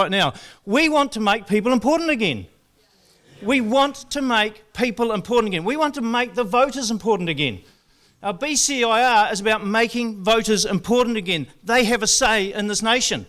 right now. We want to make people important again. We want to make people important again. We want to make the voters important again. Our BCIR is about making voters important again. They have a say in this nation.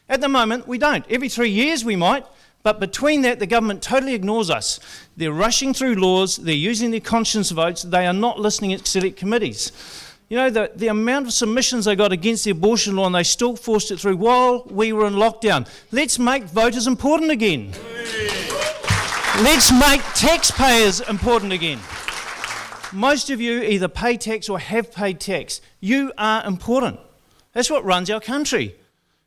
At the moment, we don't. Every 3 years we might, but between that, the government totally ignores us. They're rushing through laws, they're using their conscience votes, they are not listening at select committees. You know, the amount of submissions they got against the abortion law, and they still forced it through while we were in lockdown. Let's make voters important again. Let's make taxpayers important again. Most of you either pay tax or have paid tax. You are important. That's what runs our country.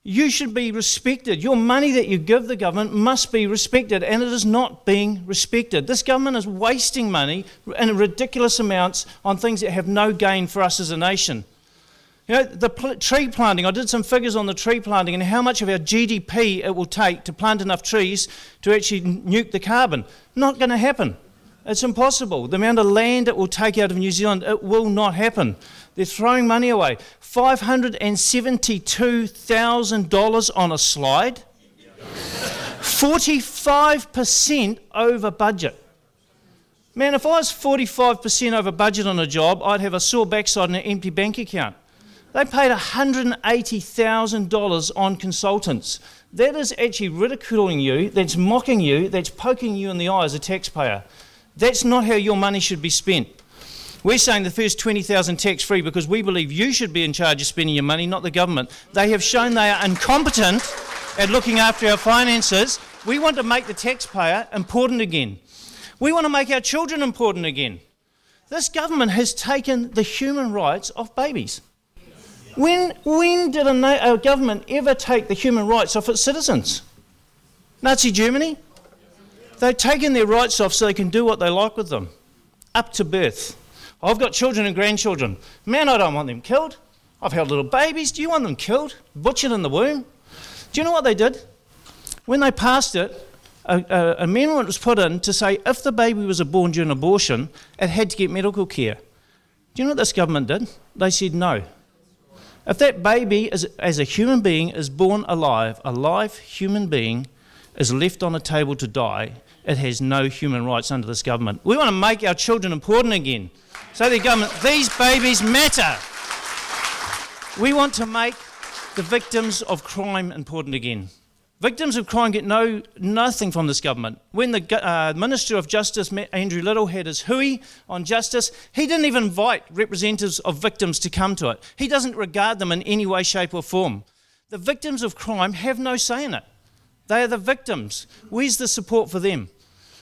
You should be respected. Your money that you give the government must be respected, and it is not being respected. This government is wasting money in ridiculous amounts on things that have no gain for us as a nation. You know, the tree planting, I did some figures on the tree planting and how much of our GDP it will take to plant enough trees to actually nuke the carbon. Not going to happen. It's impossible. The amount of land it will take out of New Zealand, it will not happen. They're throwing money away. $572,000 on a slide. 45% over budget. Man, if I was 45% over budget on a job, I'd have a sore backside and an empty bank account. They paid $180,000 on consultants. That is actually ridiculing you, that's mocking you, that's poking you in the eye as a taxpayer. That's not how your money should be spent. We're saying the first 20,000 tax-free because we believe you should be in charge of spending your money, not the government. They have shown they are incompetent at looking after our finances. We want to make the taxpayer important again. We want to make our children important again. This government has taken the human rights of babies. When did a government ever take the human rights off its citizens? Nazi Germany? They've taken their rights off so they can do what they like with them, up to birth. I've got children and grandchildren. Man, I don't want them killed. I've held little babies. Do you want them killed? Butchered in the womb? Do you know what they did? When they passed it, an amendment was put in to say if the baby was born during abortion, it had to get medical care. Do you know what this government did? They said no. If that baby, as a human being, is born alive, a live human being is left on a table to die, it has no human rights under this government. We want to make our children important again. So the government, these babies matter. We want to make the victims of crime important again. Victims of crime get nothing from this government. When the Minister of Justice, Andrew Little, had his hui on justice, he didn't even invite representatives of victims to come to it. He doesn't regard them in any way, shape or form. The victims of crime have no say in it. They are the victims. Where's the support for them?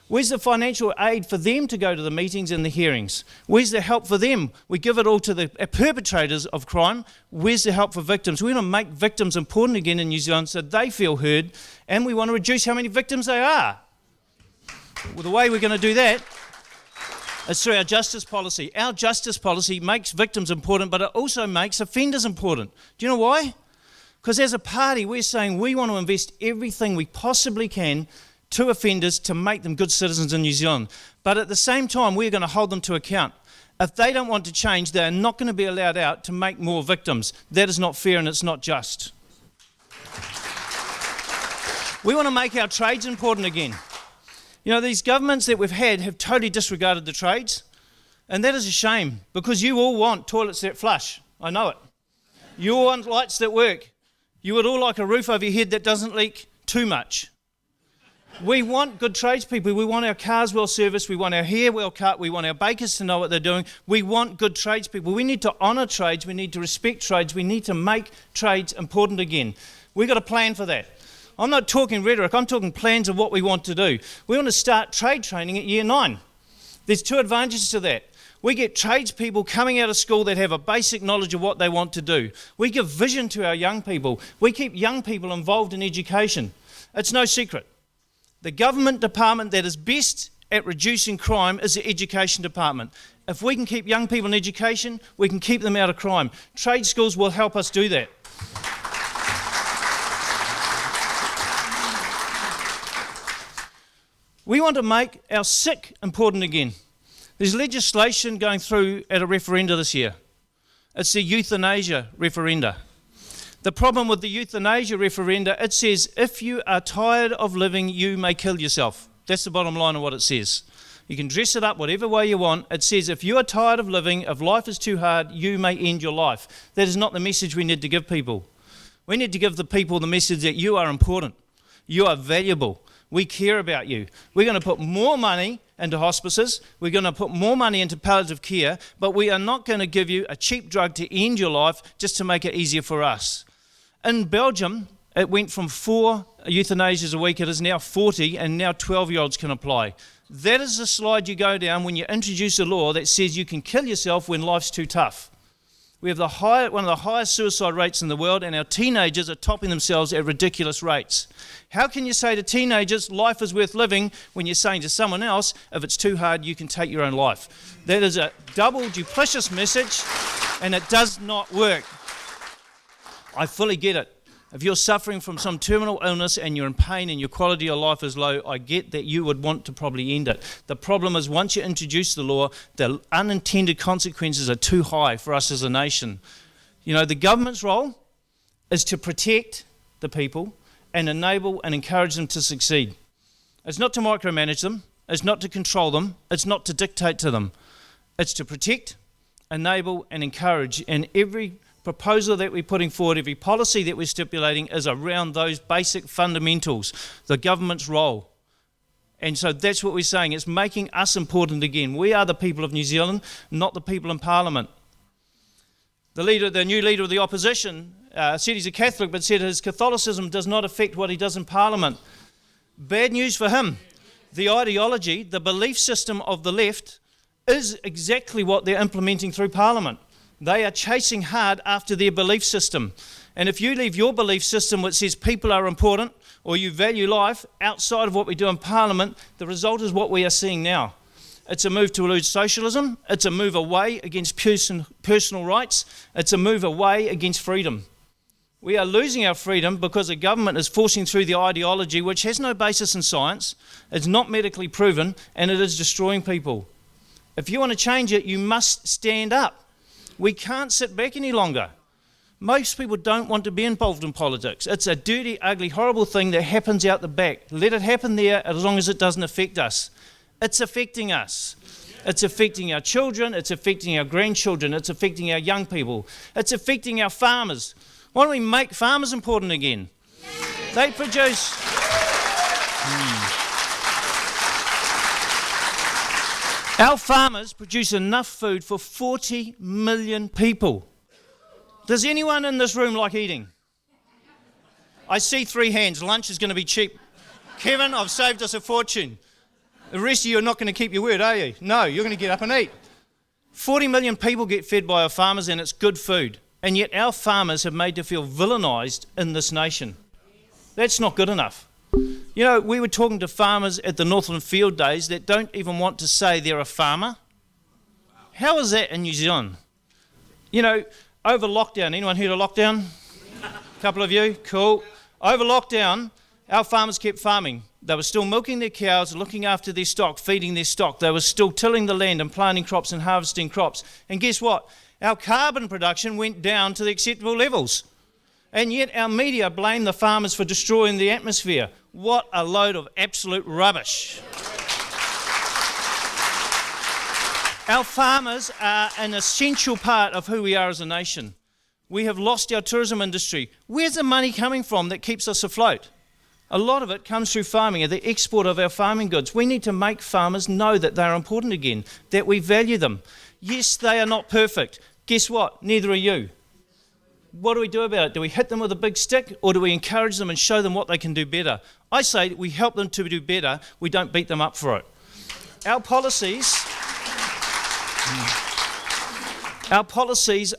Where's the financial aid for them to go to the meetings and the hearings? Where's the help for them? We give it all to the perpetrators of crime. Where's the help for victims? We want to make victims important again in New Zealand so they feel heard, and we want to reduce how many victims they are. Well, the way we're going to do that is through our justice policy. Our justice policy makes victims important, but it also makes offenders important. Do you know why? Because as a party, we're saying we want to invest everything we possibly can to offenders to make them good citizens in New Zealand. But at the same time, we're going to hold them to account. If they don't want to change, they're not going to be allowed out to make more victims. That is not fair and it's not just. We want to make our trades important again. You know, these governments that we've had have totally disregarded the trades, and that is a shame because you all want toilets that flush. I know it. You all want lights that work. You would all like a roof over your head that doesn't leak too much. We want good tradespeople. We want our cars well serviced. We want our hair well cut. We want our bakers to know what they're doing. We want good tradespeople. We need to honour trades. We need to respect trades. We need to make trades important again. We've got a plan for that. I'm not talking rhetoric. I'm talking plans of what we want to do. We want to start trade training at year 9. There's 2 advantages to that. We get tradespeople coming out of school that have a basic knowledge of what they want to do. We give vision to our young people. We keep young people involved in education. It's no secret. The government department that is best at reducing crime is the education department. If we can keep young people in education, we can keep them out of crime. Trade schools will help us do that. We want to make our sick important again. There's legislation going through at a referenda this year. It's the euthanasia referenda. The problem with the euthanasia referenda, it says, if you are tired of living, you may kill yourself. That's the bottom line of what it says. You can dress it up whatever way you want. It says, if you are tired of living, if life is too hard, you may end your life. That is not the message we need to give people. We need to give the people the message that you are important. You are valuable. We care about you. We're going to put more money into hospices. We're going to put more money into palliative care, but we are not going to give you a cheap drug to end your life just to make it easier for us. In Belgium, it went from 4 euthanasias a week, it is now 40, and now 12-year-olds can apply. That is the slide you go down when you introduce a law that says you can kill yourself when life's too tough. We have one of the highest suicide rates in the world, and our teenagers are topping themselves at ridiculous rates. How can you say to teenagers, life is worth living, when you're saying to someone else, if it's too hard, you can take your own life? That is a double duplicitous message, and it does not work. I fully get it. If you're suffering from some terminal illness and you're in pain and your quality of life is low, I get that you would want to probably end it. The problem is once you introduce the law, the unintended consequences are too high for us as a nation. You know, the government's role is to protect the people and enable and encourage them to succeed. It's not to micromanage them. It's not to control them. It's not to dictate to them. It's to protect, enable and encourage. And every proposal that we're putting forward, every policy that we're stipulating is around those basic fundamentals, the government's role. And so that's what we're saying. It's making us important again. We are the people of New Zealand, not the people in Parliament. The new leader of the opposition said he's a Catholic, but said his Catholicism does not affect what he does in Parliament. Bad news for him. The ideology, the belief system of the left is exactly what they're implementing through Parliament. They are chasing hard after their belief system. And if you leave your belief system which says people are important or you value life outside of what we do in Parliament, the result is what we are seeing now. It's a move to lose socialism. It's a move away against personal rights. It's a move away against freedom. We are losing our freedom because the government is forcing through the ideology which has no basis in science, it's not medically proven, and it is destroying people. If you want to change it, you must stand up. We can't sit back any longer. Most people don't want to be involved in politics. It's a dirty, ugly, horrible thing that happens out the back. Let it happen there as long as it doesn't affect us. It's affecting us. It's affecting our children. It's affecting our grandchildren. It's affecting our young people. It's affecting our farmers. Why don't we make farmers important again? They produce... Our farmers produce enough food for 40 million people. Does anyone in this room like eating? I see 3 hands. Lunch is going to be cheap. Kevin, I've saved us a fortune. The rest of you are not going to keep your word, are you? No, you're going to get up and eat. 40 million people get fed by our farmers and it's good food. And yet our farmers have made to feel villainised in this nation. That's not good enough. You know, we were talking to farmers at the Northland Field Days that don't even want to say they're a farmer. How is that in New Zealand? You know, over lockdown, anyone heard of lockdown? A couple of you? Cool. Over lockdown, our farmers kept farming. They were still milking their cows, looking after their stock, feeding their stock. They were still tilling the land and planting crops and harvesting crops. And guess what? Our carbon production went down to the acceptable levels. And yet our media blame the farmers for destroying the atmosphere. What a load of absolute rubbish. Our farmers are an essential part of who we are as a nation. We have lost our tourism industry. Where's the money coming from that keeps us afloat? A lot of it comes through farming and the export of our farming goods. We need to make farmers know that they're important again, that we value them. Yes, they are not perfect. Guess what? Neither are you. What do we do about it? Do we hit them with a big stick or do we encourage them and show them what they can do better? I say we help them to do better. We don't beat them up for it. Our policies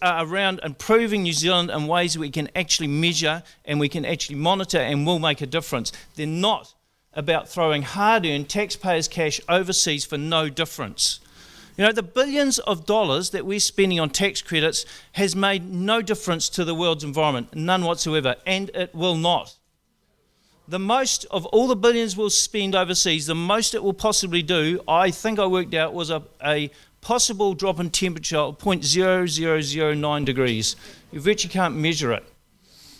are around improving New Zealand in ways we can actually measure and we can actually monitor and will make a difference. They're not about throwing hard-earned taxpayers' cash overseas for no difference. You know, the billions of dollars that we're spending on tax credits has made no difference to the world's environment, none whatsoever, and it will not. The most of all the billions we'll spend overseas, the most it will possibly do, I think I worked out, was a possible drop in temperature of 0.0009 degrees. You virtually can't measure it.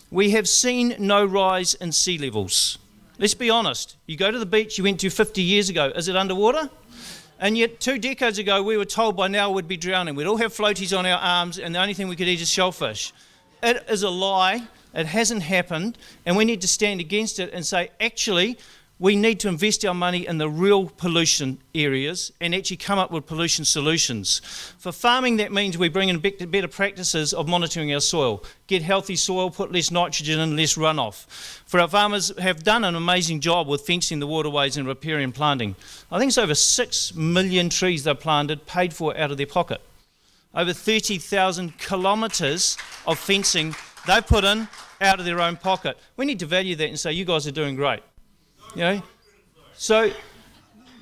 We have seen no rise in sea levels. Let's be honest. You go to the beach you went to 50 years ago. Is it underwater? And yet 2 decades ago we were told by now we'd be drowning. We'd all have floaties on our arms and the only thing we could eat is shellfish. It is a lie. It hasn't happened. And we need to stand against it and say, actually, we need to invest our money in the real pollution areas and actually come up with pollution solutions. For farming, that means we bring in better practices of monitoring our soil. Get healthy soil, put less nitrogen in, less runoff. For our farmers have done an amazing job with fencing the waterways and riparian and planting. I think it's over 6 million trees they've planted, paid for out of their pocket. Over 30,000 kilometres of fencing they've put in out of their own pocket. We need to value that and say, you guys are doing great. You know, so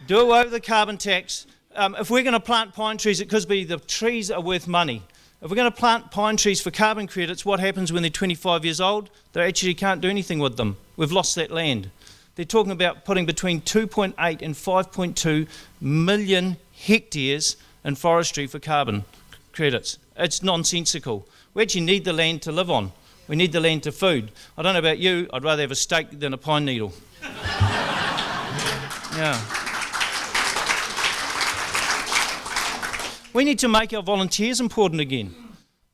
do away with the carbon tax. If we're going to plant pine trees, it could be the trees are worth money. If we're going to plant pine trees for carbon credits, what happens when they're 25 years old? They actually can't do anything with them. We've lost that land. They're talking about putting between 2.8 and 5.2 million hectares in forestry for carbon credits. It's nonsensical. We actually need the land to live on. We need the land to food. I don't know about you, I'd rather have a steak than a pine needle. Yeah. We need to make our volunteers important again.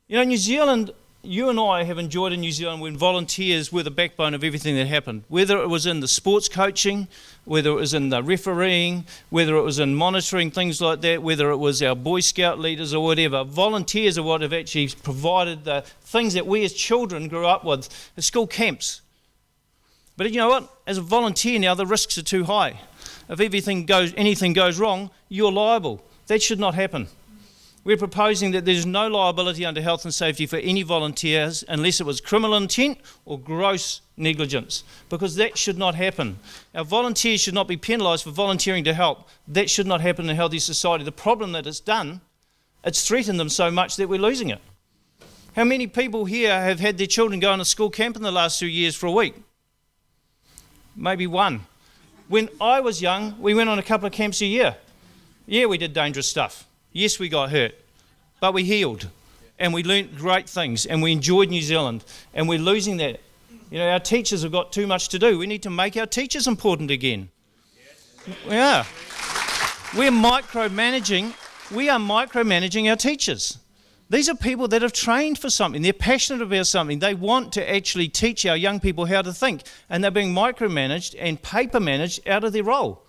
You know, New Zealand, you and I have enjoyed in New Zealand when volunteers were the backbone of everything that happened, whether it was in the sports coaching, whether it was in the refereeing, whether it was in monitoring, things like that, whether it was our Boy Scout leaders or whatever. Volunteers are what have actually provided the things that we as children grew up with, the school camps. But you know what? As a volunteer now, the risks are too high. If anything goes wrong, you're liable. That should not happen. We're proposing that there's no liability under health and safety for any volunteers unless it was criminal intent or gross negligence, because that should not happen. Our volunteers should not be penalised for volunteering to help. That should not happen in a healthy society. The problem that it's done, it's threatened them so much that we're losing it. How many people here have had their children go on a school camp in the last 2 years for a week? Maybe one. When I was young, we went on a couple of camps a year. Yeah, we did dangerous stuff. Yes, we got hurt, but we healed and we learnt great things and we enjoyed New Zealand, and we're losing that. You know, our teachers have got too much to do. We need to make our teachers important again. Yeah. We are micromanaging our teachers. These are people that have trained for something. They're passionate about something. They want to actually teach our young people how to think, and they're being micromanaged and paper managed out of their role.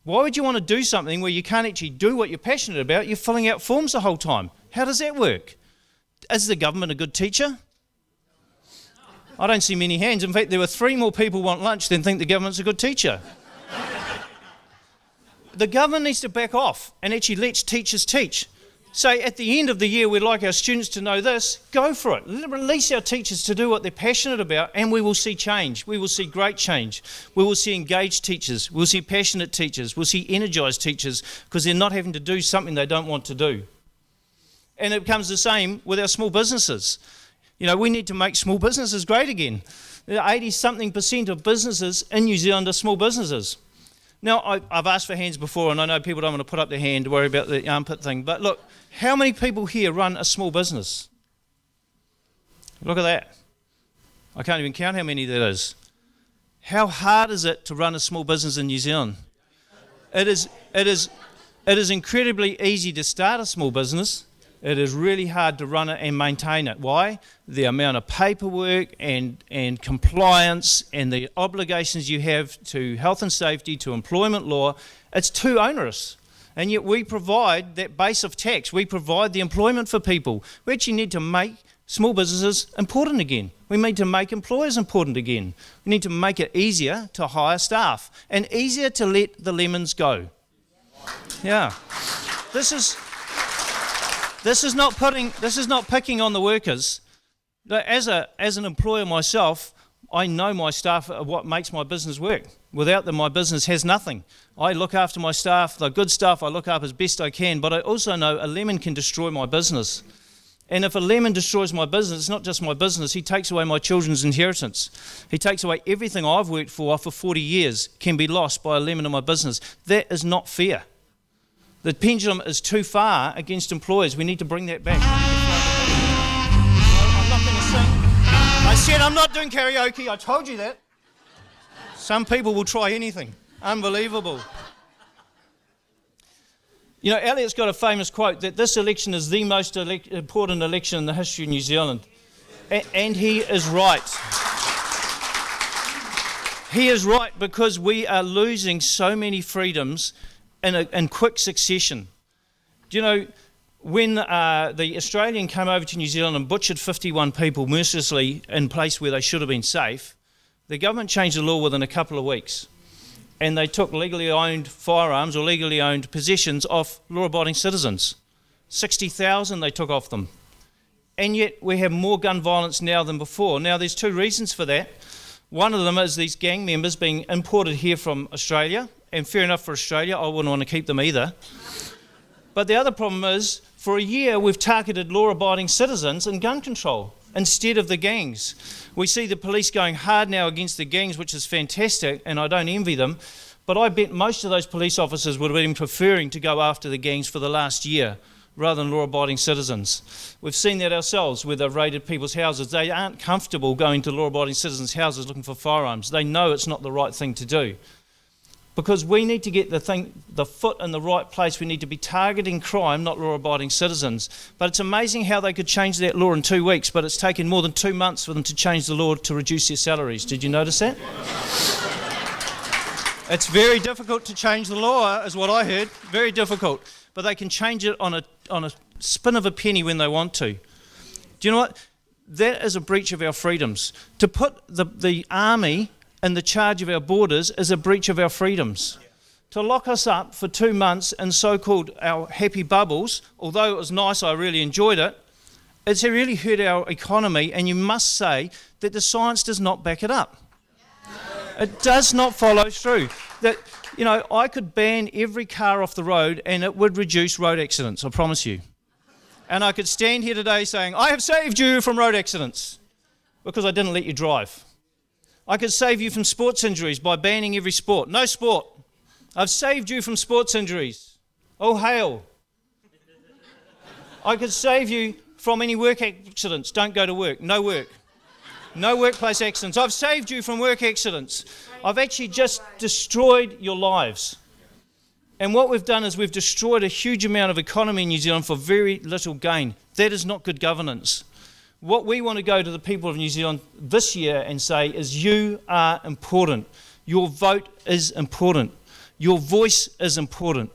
Why would you want to do something where you can't actually do what you're passionate about? You're filling out forms the whole time. How does that work? Is the government a good teacher? I don't see many hands. In fact, there were 3 more people want lunch than think the government's a good teacher. The government needs to back off and actually let teachers teach. Say at the end of the year we'd like our students to know this, go for it. Release our teachers to do what they're passionate about, and we will see change. We will see great change. We will see engaged teachers. We'll see passionate teachers. We'll see energised teachers, because they're not having to do something they don't want to do. And it becomes the same with our small businesses. You know, we need to make small businesses great again. 80-something% of businesses in New Zealand are small businesses. Now, I've asked for hands before, and I know people don't want to put up their hand to worry about the armpit thing, but look, how many people here run a small business? Look at that. I can't even count how many that is. How hard is it to run a small business in New Zealand? It is incredibly easy to start a small business. It is really hard to run it and maintain it. Why? The amount of paperwork and compliance and the obligations you have to health and safety, to employment law, it's too onerous. And yet we provide that base of tax. We provide the employment for people. We actually need to make small businesses important again. We need to make employers important again. We need to make it easier to hire staff and easier to let the lemons go. Yeah. This is not picking on the workers. As an employer myself, I know my staff are what makes my business work. Without them, my business has nothing. I look after my staff, the good staff I look after as best I can, but I also know a lemon can destroy my business. And if a lemon destroys my business, it's not just my business, he takes away my children's inheritance. He takes away everything I've worked for 40 years can be lost by a lemon in my business. That is not fair. The pendulum is too far against employers. We need to bring that back. I'm not going to sing. I I said I'm not doing karaoke. I told you that. Some people will try anything. Unbelievable. You know, Elliot's got a famous quote that this election is the most important election in the history of New Zealand. And he is right. He is right, because we are losing so many freedoms in quick succession. Do you know, when the Australian came over to New Zealand and butchered 51 people mercilessly in place where they should have been safe, the government changed the law within a couple of weeks. And they took legally owned firearms or legally owned possessions off law-abiding citizens. 60,000 they took off them. And yet we have more gun violence now than before. Now, there's two reasons for that. One of them is these gang members being imported here from Australia, and fair enough for Australia, I wouldn't want to keep them either. But the other problem is, for a year we've targeted law-abiding citizens and gun control instead of the gangs. We see the police going hard now against the gangs, which is fantastic, and I don't envy them, but I bet most of those police officers would have been preferring to go after the gangs for the last year rather than law-abiding citizens. We've seen that ourselves where they've raided people's houses. They aren't comfortable going to law-abiding citizens' houses looking for firearms. They know it's not the right thing to do. Because we need to get the foot in the right place. We need to be targeting crime, not law-abiding citizens. But it's amazing how they could change that law in 2 weeks, but it's taken more than 2 months for them to change the law to reduce their salaries. Did you notice that? It's very difficult to change the law, is what I heard. Very difficult. But they can change it on a spin of a penny when they want to. Do you know what? That is a breach of our freedoms. To put the army in the charge of our borders is a breach of our freedoms. Yeah. To lock us up for 2 months in so-called our happy bubbles, although it was nice, I really enjoyed it, it's really hurt our economy, and you must say that the science does not back it up. Yeah. It does not follow through. That, you know, I could ban every car off the road and it would reduce road accidents, I promise you. And I could stand here today saying, I have saved you from road accidents because I didn't let you drive. I could save you from sports injuries by banning every sport. No sport. I've saved you from sports injuries. Oh, hail. I could save you from any work accidents. Don't go to work. No work. No workplace accidents. I've saved you from work accidents. I've actually just destroyed your lives. And what we've done is we've destroyed a huge amount of economy in New Zealand for very little gain. That is not good governance. What we want to go to the people of New Zealand this year and say is, you are important. Your vote is important. Your voice is important.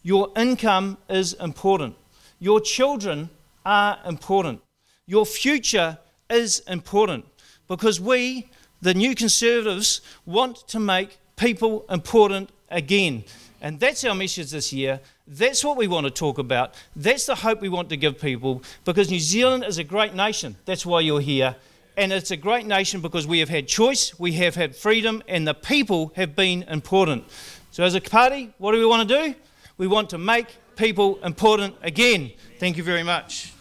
Your income is important. Your children are important. Your future is important, because we, the New Conservatives, want to make people important again. And that's our message this year. That's what we want to talk about. That's the hope we want to give people, because New Zealand is a great nation. That's why you're here. And it's a great nation because we have had choice, we have had freedom, and the people have been important. So as a party, what do we want to do? We want to make people important again. Thank you very much.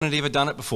had ever done it before.